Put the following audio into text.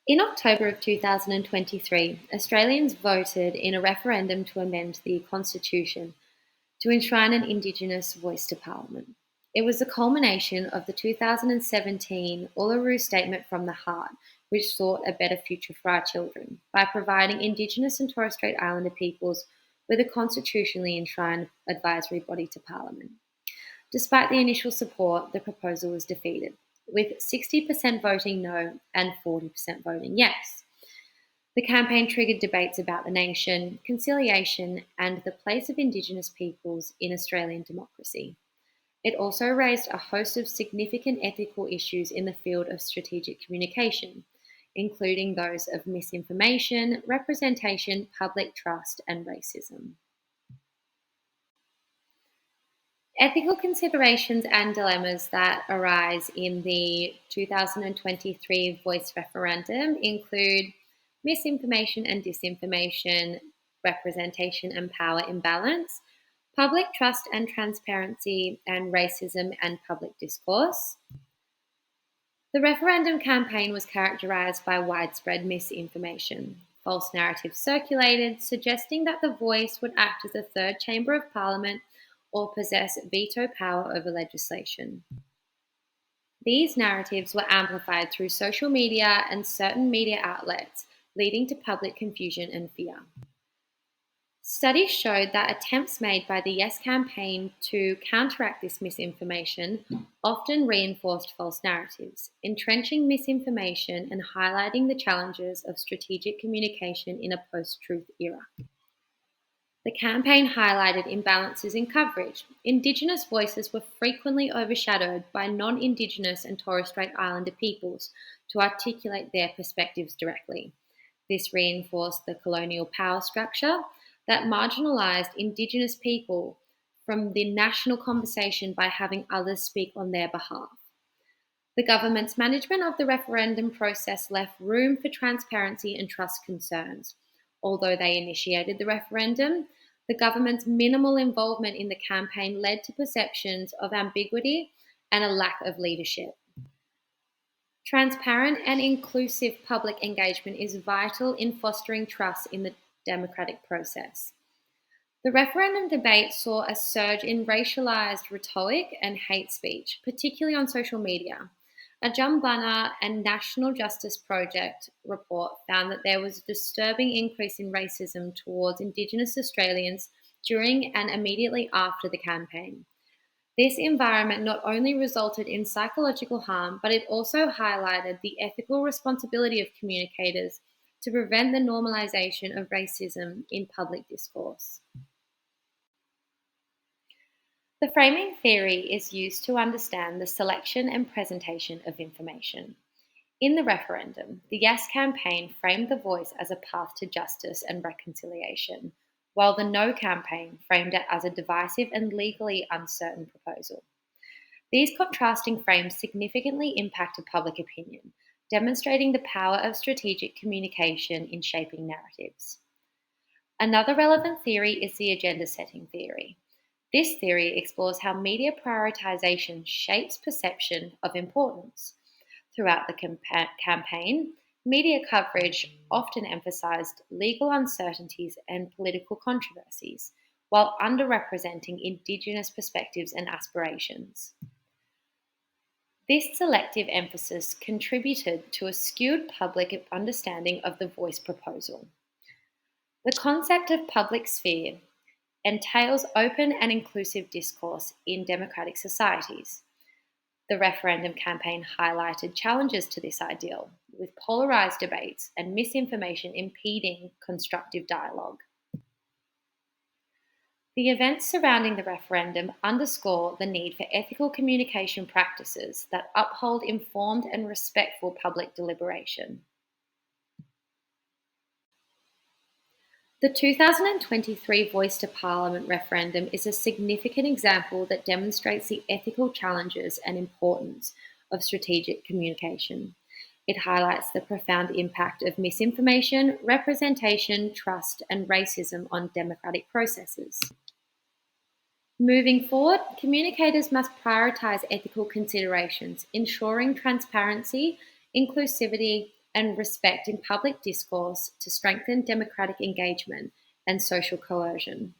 In October of 2023, Australians voted in a referendum to amend the Constitution to enshrine an Indigenous voice to Parliament. It was the culmination of the 2017 Uluru Statement from the Heart, which sought a better future for our children by providing Indigenous and Torres Strait Islander peoples with a constitutionally enshrined advisory body to Parliament. Despite the initial support, the proposal was defeated, with 60% voting no and 40% voting yes. The campaign triggered debates about the nation, conciliation, and the place of Indigenous peoples in Australian democracy. It also raised a host of significant ethical issues in the field of strategic communication, including those of misinformation, representation, public trust, and racism. Ethical considerations and dilemmas that arise in the 2023 voice referendum include misinformation and disinformation, representation and power imbalance, public trust and transparency, and racism and public discourse. The referendum campaign was characterised by widespread misinformation. False narratives circulated, suggesting that the voice would act as a third chamber of parliament or possess veto power over legislation. These narratives were amplified through social media and certain media outlets, leading to public confusion and fear. Studies showed that attempts made by the Yes campaign to counteract this misinformation often reinforced false narratives, entrenching misinformation and highlighting the challenges of strategic communication in a post-truth era. The campaign highlighted imbalances in coverage. Indigenous voices were frequently overshadowed by non-Indigenous and Torres Strait Islander peoples to articulate their perspectives directly. This reinforced the colonial power structure that marginalised Indigenous people from the national conversation by having others speak on their behalf. The government's management of the referendum process left room for transparency and trust concerns. Although they initiated the referendum, the government's minimal involvement in the campaign led to perceptions of ambiguity and a lack of leadership. Transparent and inclusive public engagement is vital in fostering trust in the democratic process. The referendum debate saw a surge in racialized rhetoric and hate speech, particularly on social media. A Jumbunna and National Justice Project report found that there was a disturbing increase in racism towards Indigenous Australians during and immediately after the campaign. This environment not only resulted in psychological harm, but it also highlighted the ethical responsibility of communicators to prevent the normalization of racism in public discourse. The framing theory is used to understand the selection and presentation of information. In the referendum, the Yes campaign framed the voice as a path to justice and reconciliation, while the No campaign framed it as a divisive and legally uncertain proposal. These contrasting frames significantly impacted public opinion, demonstrating the power of strategic communication in shaping narratives. Another relevant theory is the agenda setting theory. This theory explores how media prioritization shapes perception of importance. Throughout the campaign, media coverage often emphasized legal uncertainties and political controversies, while underrepresenting Indigenous perspectives and aspirations. This selective emphasis contributed to a skewed public understanding of the voice proposal. The concept of public sphere entails open and inclusive discourse in democratic societies. The referendum campaign highlighted challenges to this ideal, with polarised debates and misinformation impeding constructive dialogue. The events surrounding the referendum underscore the need for ethical communication practices that uphold informed and respectful public deliberation. The 2023 Voice to Parliament referendum is a significant example that demonstrates the ethical challenges and importance of strategic communication. It highlights the profound impact of misinformation, representation, trust, and racism on democratic processes. Moving forward, communicators must prioritise ethical considerations, ensuring transparency, inclusivity, and respect in public discourse to strengthen democratic engagement and social coercion.